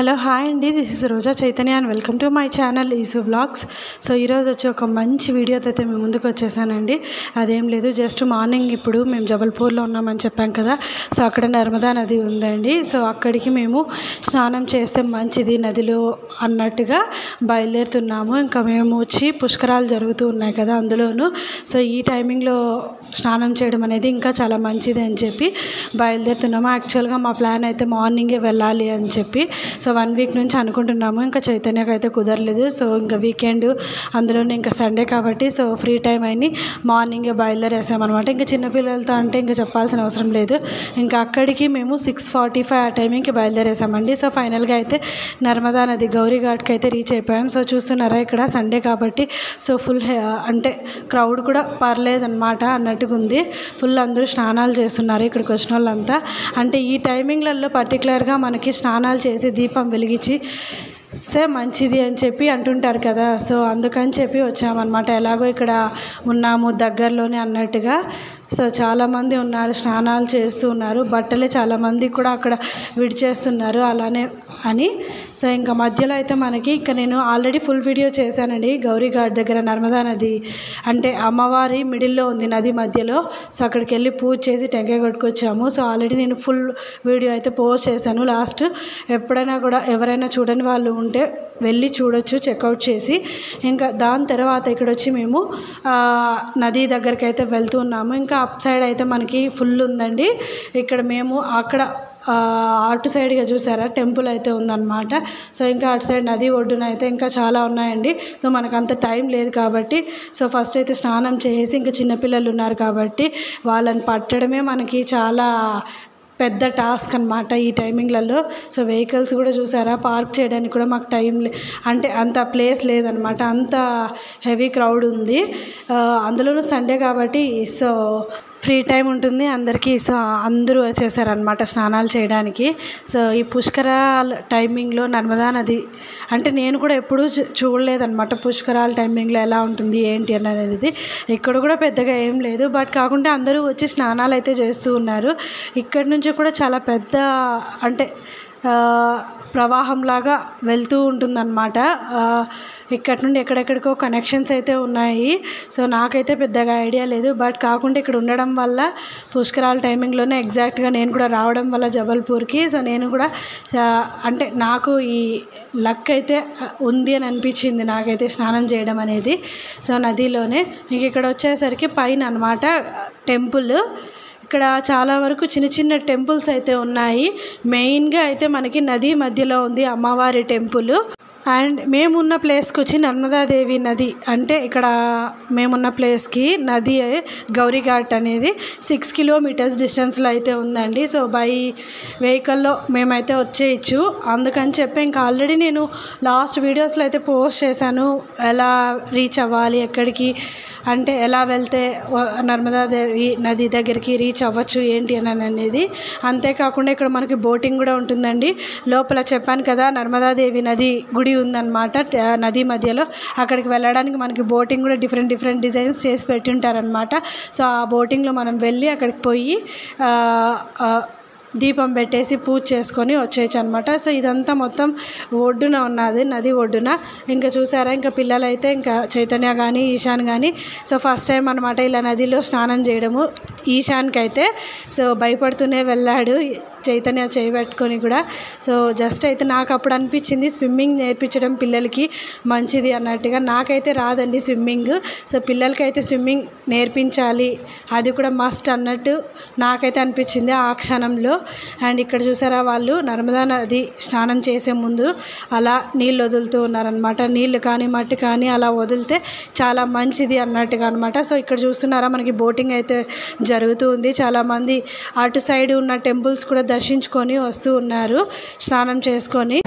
Hello hi అండి, this is Roja Chaitanya and welcome to my channel Eesu vlogs. So ఈరోజు వచ్చి ఒక మంచి వీడియోతో అయితే మేము ముందుకు వచ్చేసానండి. అదేం లేదు, జస్ట్ మార్నింగ్ ఇప్పుడు మేము జబల్పూర్లో ఉన్నామని చెప్పాం కదా. సో అక్కడ నర్మదా నది ఉందండి. సో అక్కడికి మేము స్నానం చేస్తే మంచిది నదిలో అన్నట్టుగా బయలుదేరుతున్నాము. ఇంకా మేము వచ్చి పుష్కరాలు జరుగుతూ ఉన్నాయి కదా అందులోనూ. సో ఈ టైమింగ్లో స్నానం చేయడం అనేది ఇంకా చాలా మంచిది అని చెప్పి బయలుదేరుతున్నాము. యాక్చువల్గా మా ప్లాన్ అయితే మార్నింగే వెళ్ళాలి అని చెప్పి సో 1 వీక్ నుంచి అనుకుంటున్నాము. ఇంకా చైతన్యకు అయితే కుదరలేదు. సో ఇంకా వీకెండ్, అందులోనే ఇంకా సండే కాబట్టి సో ఫ్రీ టైం అయిని మార్నింగే బయలుదేరేసామన్నమాట. ఇంకా చిన్నపిల్లలతో అంటే ఇంకా చెప్పాల్సిన అవసరం లేదు. ఇంకా అక్కడికి మేము 6:45 ఆ టైమింగ్కి బయలుదేరేసామండి. సో ఫైనల్గా అయితే నర్మదా నది గౌరీ ఘాట్కి అయితే రీచ్ అయిపోయాం. సో చూస్తున్నారా, ఇక్కడ సండే కాబట్టి సో ఫుల్ అంటే క్రౌడ్ కూడా పర్లేదన్నమాట అన్నట్టుగా ఉంది. ఫుల్ అందరూ స్నానాలు చేస్తున్నారు ఇక్కడికి వచ్చిన వాళ్ళంతా. అంటే ఈ టైమింగ్లలో పర్టికులర్గా మనకి స్నానాలు చేసి దీపం వెలిగించి మంచిది అని చెప్పి అంటుంటారు కదా. సో అందుకని చెప్పి వచ్చామన్నమాట. ఎలాగో ఇక్కడ ఉన్నాము దగ్గరలోనే అన్నట్టుగా. సో చాలామంది ఉన్నారు, స్నానాలు చేస్తూ ఉన్నారు. బట్టలే చాలామంది కూడా అక్కడ విడిచేస్తున్నారు అలానే అని. సో ఇంకా మధ్యలో అయితే మనకి ఇంకా నేను ఆల్రెడీ ఫుల్ వీడియో చేశానండి. గౌరీ ఘాట్ దగ్గర నర్మదా నది అంటే అమ్మవారి మిడిల్లో ఉంది నది మధ్యలో. సో అక్కడికి వెళ్ళి పూజ చేసి టెంకాయ కొట్టుకొచ్చాము. సో ఆల్రెడీ నేను ఫుల్ వీడియో అయితే పోస్ట్ చేశాను. లాస్ట్ ఎప్పుడైనా కూడా ఎవరైనా చూడని వాళ్ళు ఉంటే వెళ్ళి చూడొచ్చు చెక్అవుట్ చేసి. ఇంకా దాని తర్వాత ఇక్కడ వచ్చి మేము నది దగ్గరికి అయితే వెళ్తూ ఉన్నాము. ఇంకా అప్ సైడ్ అయితే మనకి ఫుల్ ఉందండి. ఇక్కడ మేము అక్కడ అటు సైడ్గా చూసారా టెంపుల్ అయితే ఉందన్నమాట. సో ఇంకా అటు సైడ్ నది ఒడ్డున అయితే ఇంకా చాలా ఉన్నాయండి. సో మనకు అంత టైం లేదు కాబట్టి సో ఫస్ట్ అయితే స్నానం చేసి, ఇంకా చిన్నపిల్లలు ఉన్నారు కాబట్టి వాళ్ళని పట్టడమే మనకి చాలా పెద్ద టాస్క్ అనమాట ఈ టైమింగ్లలో. సో వెహికల్స్ కూడా చూసారా, పార్క్ చేయడానికి కూడా మాకు టైం అంటే అంత ప్లేస్ లేదనమాట. అంత హెవీ క్రౌడ్ ఉంది. అందులోనూ సండే కాబట్టి సో ఫ్రీ టైం ఉంటుంది అందరికీ. సో అందరూ వచ్చేసారనమాట స్నానాలు చేయడానికి. సో ఈ పుష్కరాల టైమింగ్లో నర్మదా నది అంటే నేను కూడా ఎప్పుడూ చూడలేదన్నమాట. పుష్కరాల టైమింగ్లో ఎలా ఉంటుంది ఏంటి అనేది ఇక్కడ కూడా పెద్దగా ఏం లేదు. బట్ కాకుండా అందరూ వచ్చి స్నానాలు అయితే చేస్తూ ఉన్నారు. ఇక్కడ నుంచి కూడా చాలా పెద్ద అంటే ప్రవాహంలాగా వెళ్తూ ఉంటుందన్నమాట. ఇక్కడ నుండి ఎక్కడెక్కడికో కనెక్షన్స్ అయితే ఉన్నాయి. సో నాకైతే పెద్దగా ఐడియా లేదు. బట్ కాకుండా ఇక్కడ ఉండడం వల్ల పుష్కరాల టైమింగ్లోనే ఎగ్జాక్ట్గా నేను కూడా రావడం వల్ల జబల్పూర్కి సో నేను కూడా అంటే నాకు ఈ లక్ అయితే ఉంది అని అనిపించింది నాకైతే స్నానం చేయడం అనేది. సో నదిలోనే ఇంక ఇక్కడ వచ్చేసరికి పైన అన్నమాట టెంపుల్. ఇక్కడ చాలా వరకు చిన్న చిన్న టెంపుల్స్ అయితే ఉన్నాయి. మెయిన్గా అయితే మనకి నది మధ్యలో ఉంది అమ్మవారి టెంపుల్. అండ్ మేమున్న ప్లేస్కి వచ్చి నర్మదాదేవి నది అంటే ఇక్కడ మేమున్న ప్లేస్కి నది గౌరీ ఘాట్ అనేది 6 కిలోమీటర్స్ డిస్టెన్స్లో అయితే ఉందండి. సో బై వెహికల్లో మేమైతే వచ్చేయచ్చు. అందుకని చెప్పి ఇంకా ఆల్రెడీ నేను లాస్ట్ వీడియోస్లో అయితే పోస్ట్ చేశాను ఎలా రీచ్ అవ్వాలి, ఎక్కడికి అంటే ఎలా వెళ్తే నర్మదాదేవి నది దగ్గరికి రీచ్ అవ్వచ్చు ఏంటి అని అనేది. అంతేకాకుండా ఇక్కడ మనకి బోటింగ్ కూడా ఉంటుందండి. లోపల చెప్పాను కదా నర్మదాదేవి నది గుడి ఉందన్నమాట నది మధ్యలో. అక్కడికి వెళ్ళడానికి మనకి బోటింగ్ కూడా డిఫరెంట్ డిజైన్స్ చేసి పెట్టింటారనమాట. సో ఆ బోటింగ్లో మనం వెళ్ళి అక్కడికి పోయి దీపం పెట్టేసి పూజ చేసుకొని వచ్చేయచ్చు అనమాట. సో ఇదంతా మొత్తం ఒడ్డున ఉన్నది, నది ఒడ్డున. ఇంకా చూసారా, ఇంకా పిల్లలైతే ఇంకా చైతన్య కానీ ఈశాన్ కానీ సో ఫస్ట్ టైం అనమాట ఇలా నదిలో స్నానం చేయడము. ఈశాన్కి అయితే సో భయపడుతూనే వెళ్ళాడు చైతన్య చేయి పెట్టుకొని కూడా. సో జస్ట్ అయితే నాకు అప్పుడు అనిపించింది స్విమ్మింగ్ నేర్పించడం పిల్లలకి మంచిది అన్నట్టుగా. నాకైతే రాదండి స్విమ్మింగ్. సో పిల్లలకైతే స్విమ్మింగ్ నేర్పించాలి, అది కూడా మస్ట్ అన్నట్టు నాకైతే అనిపించింది ఆ క్షణంలో. అండ్ ఇక్కడ చూసారా, వాళ్ళు నర్మదా నది స్నానం చేసే ముందు అలా నీళ్ళు వదులుతూ ఉన్నారనమాట. నీళ్ళు కానీ మట్టి కానీ అలా వదిలితే చాలా మంచిది అన్నట్టుగా అనమాట. సో ఇక్కడ చూస్తున్నారా, మనకి బోటింగ్ అయితే జరుగుతూ ఉంది. చాలామంది అటు సైడ్ ఉన్న టెంపుల్స్ కూడా దర్శించుకొని వస్తూ ఉన్నారు స్నానం చేసుకొని.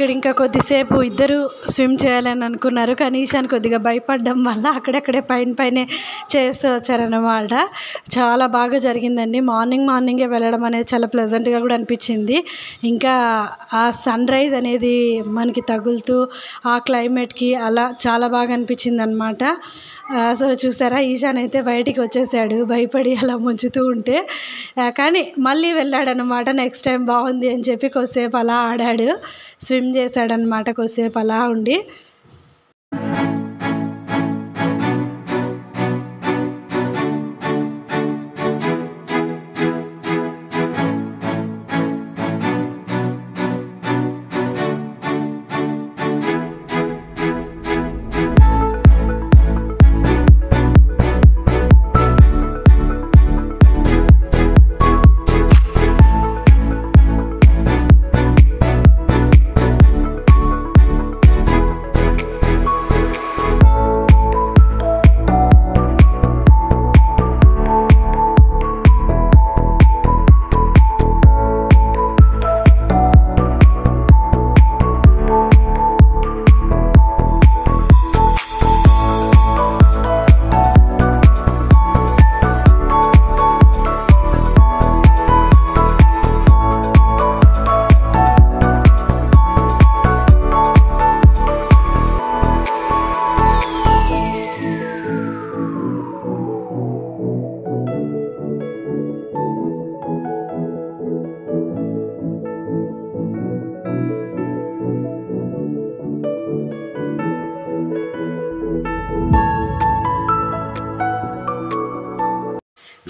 ఇక్కడ ఇంకా కొద్దిసేపు ఇద్దరు స్విమ్ చేయాలని అనుకున్నారు, కానీ ఈశాన్ కొద్దిగా భయపడడం వల్ల అక్కడక్కడే పైనే చేస్తూ వచ్చారన్నమాట. చాలా బాగా జరిగిందండి. మార్నింగే వెళ్ళడం అనేది చాలా ప్లెజెంట్గా కూడా అనిపించింది. ఇంకా ఆ సన్ రైజ్ అనేది మనకి తగులుతూ ఆ క్లైమేట్కి అలా చాలా బాగా అనిపించింది అనమాట. సో చూసారా, ఈశాన్ అయితే బయటికి వచ్చేసాడు భయపడి అలా ముంచుతూ ఉంటే, కానీ మళ్ళీ వెళ్ళాడనమాట. నెక్స్ట్ టైం బాగుంది అని చెప్పి కొద్దిసేపు అలా ఆడాడు, స్విమ్ చేశాడనమాట కొద్దిసేపు అలా ఉండి.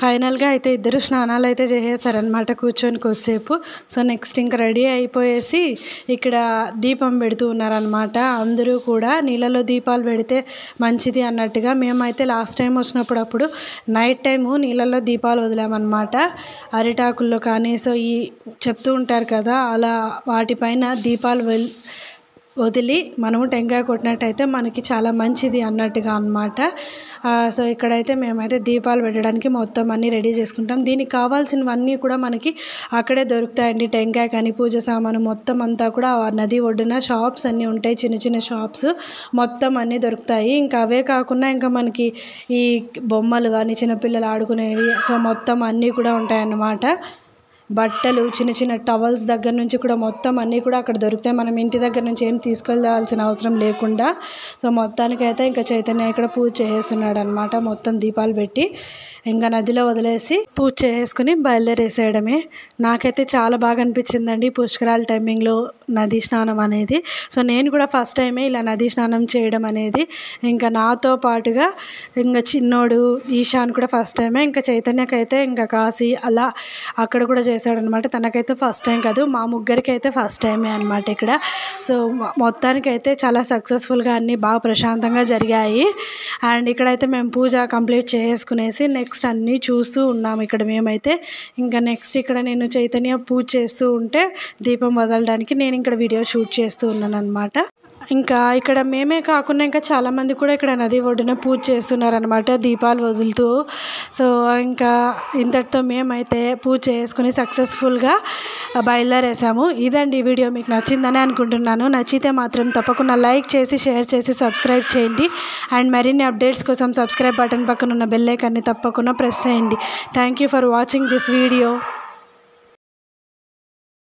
ఫైనల్గా అయితే ఇద్దరు స్నానాలు అయితే చేసేసారనమాట కూర్చొని కొద్దిసేపు. సో నెక్స్ట్ ఇంకా రెడీ అయిపోయేసి ఇక్కడ దీపం పెడుతూ ఉన్నారనమాట. అందరూ కూడా నీళ్ళలో దీపాలు పెడితే మంచిది అన్నట్టుగా మేమైతే లాస్ట్ టైం వచ్చినప్పుడు నైట్ టైము నీళ్ళల్లో దీపాలు వదిలామన్నమాట, అరిటాకుల్లో కానీ. సో ఈ చెప్తూ ఉంటారు కదా, అలా వాటిపైన దీపాలు వదిలి మనము టెంకాయ కొట్టినట్టయితే మనకి చాలా మంచిది అన్నట్టుగా అన్నమాట. సో ఇక్కడైతే మేమైతే దీపాలు పెట్టడానికి మొత్తం అన్నీ రెడీ చేసుకుంటాం. దీనికి కావాల్సినవన్నీ కూడా మనకి అక్కడే దొరుకుతాయండి. టెంకాయ కానీ, పూజ సామాను మొత్తం అంతా కూడా నది ఒడ్డున షాప్స్ అన్నీ ఉంటాయి, చిన్న చిన్న షాప్స్ మొత్తం అన్నీ దొరుకుతాయి. ఇంకా అవే కాకుండా ఇంకా మనకి ఈ బొమ్మలు కానీ, చిన్నపిల్లలు ఆడుకునేవి, సో మొత్తం అన్నీ కూడా ఉంటాయన్నమాట. బట్టలు, చిన్న చిన్న టవల్స్ దగ్గర నుంచి కూడా మొత్తం అన్నీ కూడా అక్కడ దొరుకుతాయి. మనం ఇంటి దగ్గర నుంచి ఏం తీసుకెళ్ళాల్సిన అవసరం లేకుండా. సో మొత్తానికైతే ఇంకా చైతన్య ఇక్కడ పూజ చేసేస్తున్నాడు అనమాట. మొత్తం దీపాలు పెట్టి ఇంకా నదిలో వదిలేసి పూజ చేసుకుని బయలుదేరేసేయడమే. నాకైతే చాలా బాగా అనిపించిందండి పుష్కరాల టైమింగ్లో నదీ స్నానం అనేది. సో నేను కూడా ఫస్ట్ టైమే ఇలా నదీ స్నానం చేయడం అనేది. ఇంకా నాతో పాటుగా ఇంకా చిన్నోడు ఈశాన్ కూడా ఫస్ట్ టైమే. ఇంకా చైతన్యకైతే ఇంకా కాశీ అలా అక్కడ కూడా చేశాడనమాట. తనకైతే ఫస్ట్ టైం కాదు, మా ముగ్గురికి అయితే ఫస్ట్ టైమే అనమాట ఇక్కడ. సో మొత్తానికైతే చాలా సక్సెస్ఫుల్గా అన్నీ బాగా ప్రశాంతంగా జరిగాయి. అండ్ ఇక్కడైతే మేము పూజ కంప్లీట్ చేసుకునేసి నెక్స్ట్ అన్నీ చూస్తూ ఉన్నాము ఇక్కడ మేమైతే. ఇంకా నెక్స్ట్ ఇక్కడ నేను చైతన్య పూజ చేస్తూ ఉంటే దీపం వదలడానికి నేను ఇక్కడ వీడియో షూట్ చేస్తూ ఉన్నాను అనమాట. ఇంకా ఇక్కడ మేమే కాకుండా ఇంకా చాలామంది కూడా ఇక్కడ నది ఒడ్డున పూజ చేస్తున్నారనమాట, దీపాలు వదులుతూ. సో ఇంకా ఇంతటితో మేమైతే పూజ చేసుకుని సక్సెస్ఫుల్గా బయలుదేరేసాము. ఇదండి వీడియో, మీకు నచ్చిందని అనుకుంటున్నాను. నచ్చితే మాత్రం తప్పకుండా లైక్ చేసి, షేర్ చేసి, సబ్స్క్రైబ్ చేయండి. అండ్ మరిన్ని అప్డేట్స్ కోసం సబ్స్క్రైబ్ బటన్ పక్కన ఉన్న బెల్ ఐకాన్ని తప్పకుండా ప్రెస్ చేయండి. Thank you for watching this video.